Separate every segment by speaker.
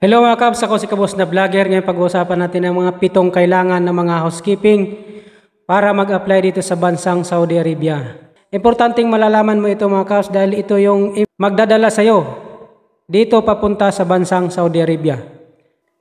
Speaker 1: Hello mga Kabs, ako si Kabos na Vlogger. Ngayon pag-uusapan natin ang mga 7 kailangan ng mga housekeeping para mag-apply dito sa bansang Saudi Arabia. Importanteng malalaman mo ito mga Kabs dahil ito yung magdadala sa iyo dito papunta sa bansang Saudi Arabia.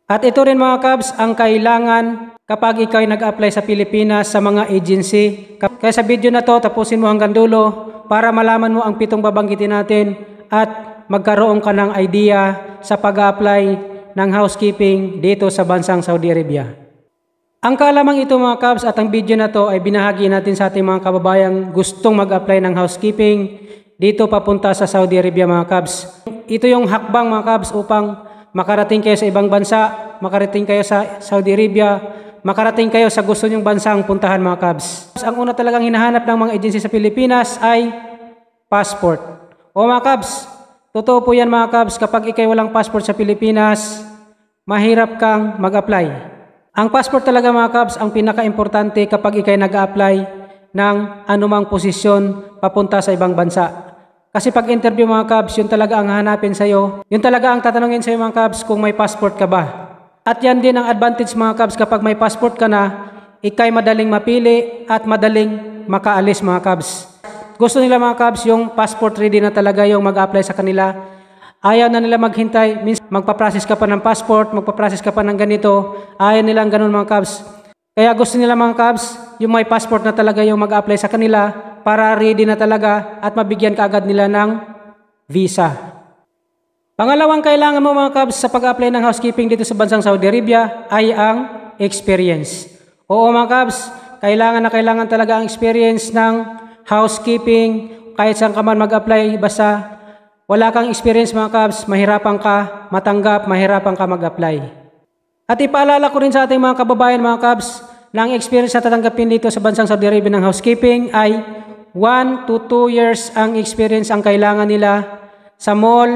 Speaker 1: At ito rin mga Kabs ang kailangan kapag ikaw ay nag-apply sa Pilipinas sa mga agency. Kaya sa video na to tapusin mo hanggang dulo para malaman mo ang 7 babanggitin natin at magkaroon ka ng idea sa pag-apply ng housekeeping dito sa bansang Saudi Arabia. Ang kalamang ito mga Kabs at ang video na to ay binahagi natin sa ating mga kababayang gustong mag-apply ng housekeeping dito papunta sa Saudi Arabia mga Kabs. Ito yung hakbang mga Kabs upang makarating kayo sa ibang bansa, makarating kayo sa Saudi Arabia, makarating kayo sa gusto nyong bansang puntahan mga Kabs. Ang una talagang hinahanap ng mga agency sa Pilipinas ay passport. O mga Kabs, totoo po yan mga Kabs, kapag ikay walang passport sa Pilipinas, mahirap kang mag-apply. Ang passport talaga mga Kabs, ang pinaka-importante kapag ikay nag-apply ng anumang posisyon papunta sa ibang bansa. Kasi pag interview mga Kabs, yun talaga ang hanapin sa'yo. Yun talaga ang tatanungin sa'yo mga Kabs kung may passport ka ba. At yan din ang advantage mga Kabs, kapag may passport ka na, ikay madaling mapili at madaling makaalis mga Kabs. Gusto nila mga Kabs yung passport ready na talaga yung mag-apply sa kanila. Ayaw na nila maghintay, magpa-process ka pa ng passport, magpa-process ka pa ng ganito. Ayaw nilang ganun mga Kabs. Kaya gusto nila mga Kabs, yung may passport na talaga yung mag-apply sa kanila para ready na talaga at mabigyan ka agad nila ng visa. Pangalawang kailangan mo mga Kabs sa pag-apply ng housekeeping dito sa bansang Saudi Arabia ay ang experience. Oo mga Kabs, kailangan talaga ang experience ng housekeeping, kahit saan ka man mag-apply, basta wala kang experience mga Kabs, mahirapan ka matanggap, mahirapan ka mag-apply. At ipaalala ko rin sa ating mga kababayan mga Kabs, na ang experience na tatanggapin dito sa bansang Saudi Arabia ng housekeeping ay 1 to 2 years ang experience ang kailangan nila sa mall,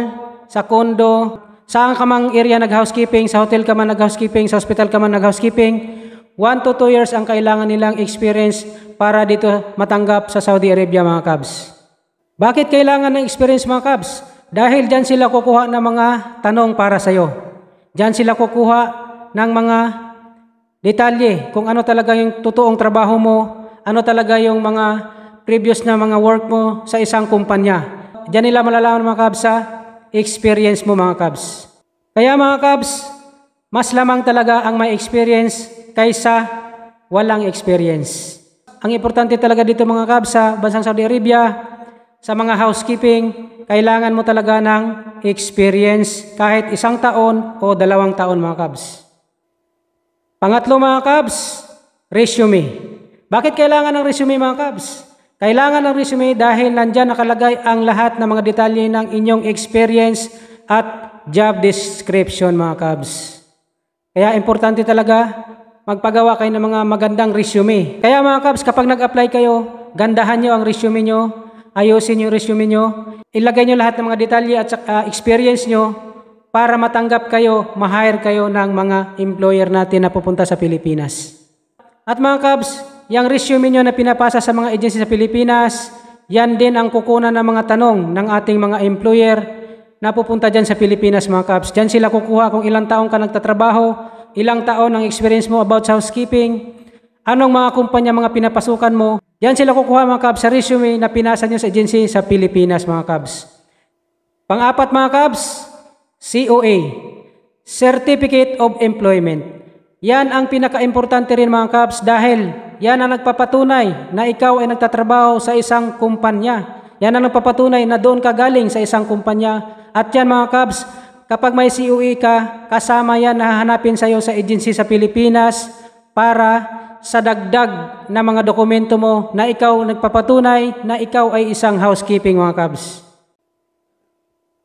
Speaker 1: sa condo, saan ka mang area nag-housekeeping, sa hotel ka man nag-housekeeping, sa hospital ka man nag-housekeeping, 1 to 2 years ang kailangan nilang experience para dito matanggap sa Saudi Arabia mga Kabs. Bakit kailangan ng experience mga Kabs? Dahil dyan sila kukuha ng mga tanong para sa iyo. Dyan sila kukuha ng mga detalye kung ano talaga yung totoong trabaho mo, ano talaga yung mga previous na mga work mo sa isang kumpanya. Dyan nila malalaman mga Kabs sa experience mo mga Kabs. Kaya mga Kabs, mas lamang talaga ang may experience kaysa walang experience. Ang importante talaga dito mga Kabs sa bansang Saudi Arabia, sa mga housekeeping, kailangan mo talaga ng experience kahit 1 taon o 2 taon mga Kabs. Pangatlo mga Kabs, resume. Bakit kailangan ng resume mga Kabs? Kailangan ng resume dahil nandyan nakalagay ang lahat ng mga detalye ng inyong experience at job description mga Kabs. Kaya importante talaga magpagawa kayo ng mga magandang resume. Kaya mga Kabs, kapag nag-apply kayo, gandahan nyo ang resume nyo, ayusin yung resume nyo, ilagay nyo lahat ng mga detalye at experience nyo para matanggap kayo, ma-hire kayo ng mga employer natin na pupunta sa Pilipinas. At mga Kabs, yung resume nyo na pinapasa sa mga agency sa Pilipinas, yan din ang kukunan ng mga tanong ng ating mga employer na pupunta dyan sa Pilipinas mga Kabs. Dyan sila kukuha kung ilang taong ka nagtatrabaho, ilang taon ang experience mo about housekeeping, anong mga kumpanya mga pinapasukan mo. Yan sila kukuha mga Kabs sa resume na pinasa nyo sa agency sa Pilipinas mga Kabs. Pang-apat mga Kabs, COA, Certificate of Employment. Yan ang pinaka-importante rin mga Kabs dahil yan ang nagpapatunay na ikaw ay nagtatrabaho sa isang kumpanya. Yan ang nagpapatunay na doon ka galing sa isang kumpanya. At yan mga Kabs, kapag may COE ka, kasama yan na hahanapin sa iyo sa agency sa Pilipinas para sa dagdag na mga dokumento mo na ikaw nagpapatunay na ikaw ay isang housekeeping mga Kabs.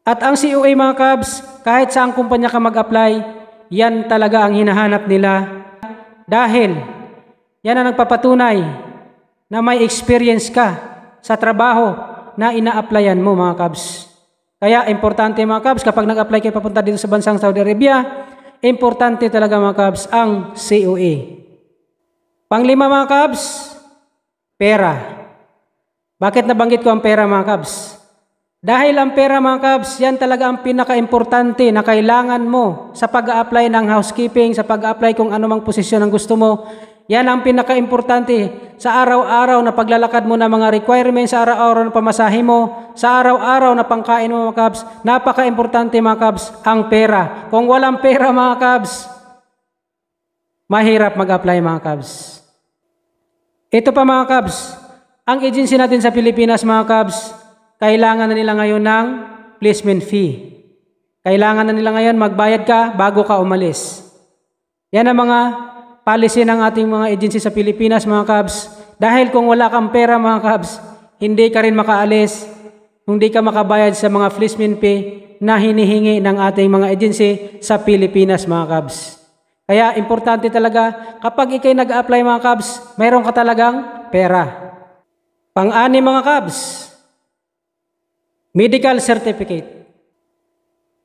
Speaker 1: At ang COE mga Kabs, kahit saang kumpanya ka mag-apply, yan talaga ang hinahanap nila dahil yan ang nagpapatunay na may experience ka sa trabaho na ina-applyan mo mga Kabs. Kaya importante mga Kabs, kapag nag-apply kayo papunta dito sa bansang Saudi Arabia, importante talaga mga Kabs ang COE. Panglima mga Kabs, pera. Bakit nabanggit ko ang pera mga Kabs? Dahil ang pera mga kabs, yan talaga ang pinaka-importante na kailangan mo sa pag-a-apply ng housekeeping, sa pag-a-apply kung anumang posisyon ang gusto mo. Yan ang pinaka-importante sa araw-araw na paglalakad mo ng mga requirements, sa araw-araw na pamasahe mo, sa araw-araw na pangkain mo mga kabs. Napaka-importante mga kabs ang pera. Kung walang pera mga kabs, mahirap mag-apply mga kabs. Ito pa mga kabs, ang agency natin sa Pilipinas mga kabs, kailangan na nila ngayon ng placement fee. Kailangan na nila ngayon magbayad ka bago ka umalis. Yan ang mga policy ng ating mga agency sa Pilipinas mga kabs. Dahil kung wala kang pera mga kabs, hindi ka rin makaalis, hindi ka makabayad sa mga placement fee na hinihingi ng ating mga agency sa Pilipinas mga kabs. Kaya importante talaga kapag ikay nag-apply mga kabs, mayroon ka talagang pera. Pang-anim mga kabs, medical certificate.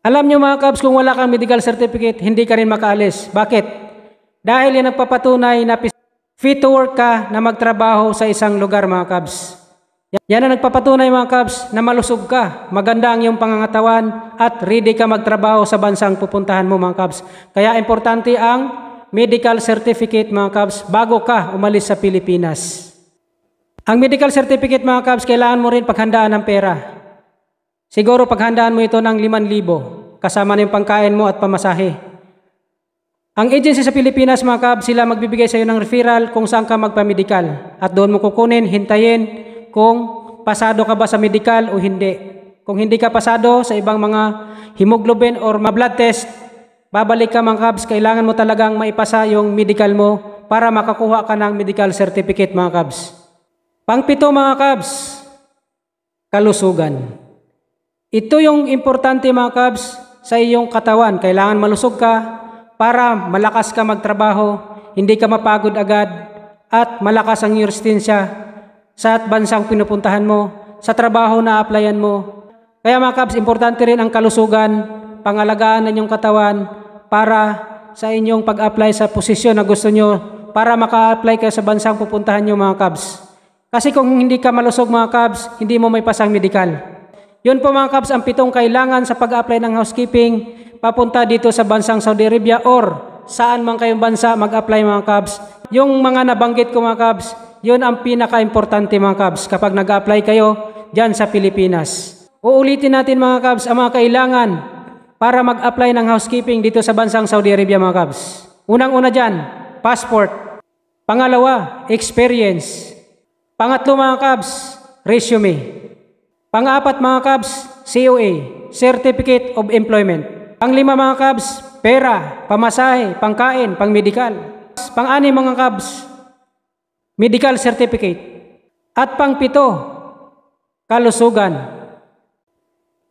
Speaker 1: Alam nyo mga kabs, kung wala kang medical certificate, hindi ka rin makaalis. Bakit? Dahil yan nagpapatunay na fit to work ka na magtrabaho sa isang lugar mga kabs. Yan ang nagpapatunay mga kabs na malusog ka, maganda ang iyong pangangatawan at ready ka magtrabaho sa bansang pupuntahan mo mga kabs. Kaya importante ang medical certificate mga kabs bago ka umalis sa Pilipinas. Ang medical certificate mga kabs, kailangan mo rin paghandaan ng pera. Siguro paghandaan mo ito ng 5,000 kasama na yung pangkain mo at pamasahe. Ang agency sa Pilipinas mga kabs, sila magbibigay sa iyo ng referral kung saan ka magpa-medical. At doon mo kukunin, hintayin kung pasado ka ba sa medical o hindi. Kung hindi ka pasado sa ibang mga hemoglobin or blood test, babalik ka mga kabs, kailangan mo talagang maipasa yung medical mo para makakuha ka ng medical certificate mga kabs. Pang-7 mga kabs, kalusugan. Ito yung importante mga kabs sa iyong katawan. Kailangan malusog ka para malakas ka magtrabaho, hindi ka mapagod agad, at malakas ang iyong resistensya sa bansang pinupuntahan mo, sa trabaho na applyan mo. Kaya mga kabs, importante rin ang kalusugan, pangalagaan ng iyong katawan para sa inyong pag-apply sa posisyon na gusto nyo para maka-apply kayo sa bansang pupuntahan nyo mga kabs. Kasi kung hindi ka malusog mga kabs, hindi mo may pasang medical. Yun po mga kabs ang 7 kailangan sa pag-apply ng housekeeping papunta dito sa bansang Saudi Arabia or saan man kayong bansa mag-apply mga kabs. Yung mga nabanggit ko mga kabs, yun ang pinaka-importante mga kabs kapag nag-apply kayo dyan sa Pilipinas. Uulitin natin mga kabs ang mga kailangan para mag-apply ng housekeeping dito sa bansang Saudi Arabia mga kabs. Unang-una dyan, passport. Pangalawa, experience. Pangatlo mga kabs, resume. Pang-apat mga kabs, COA, Certificate of Employment. Pang-5 mga kabs, pera, pamasahe, pangkain, pang-medical. Pang-6 mga kabs, medical certificate. At pang-7, kalusugan.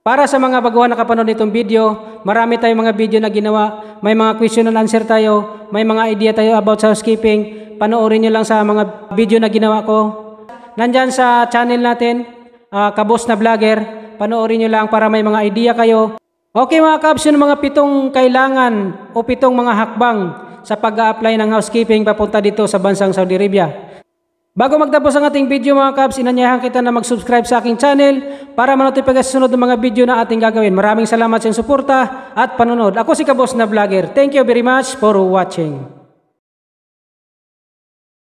Speaker 1: Para sa mga baguhan na kapanood nitong video, marami tayong mga video na ginawa, may mga question and answer tayo, may mga idea tayo about sa housekeeping. Panoorin nyo lang sa mga video na ginawa ko. Nandyan sa channel natin, Kabos na Vlogger, panoorin nyo lang para may mga idea kayo. Okay mga kabs, yun mga 7 kailangan o 7 mga hakbang sa pag-a-apply ng housekeeping papunta dito sa bansang Saudi Arabia. Bago magtapos ang ating video mga kabs, inanyayahan kita na mag-subscribe sa aking channel para manotify ka sa sunod ng mga video na ating gagawin. Maraming salamat sa iyong suporta at panonood. Ako si Kabos na Vlogger. Thank you very much for watching.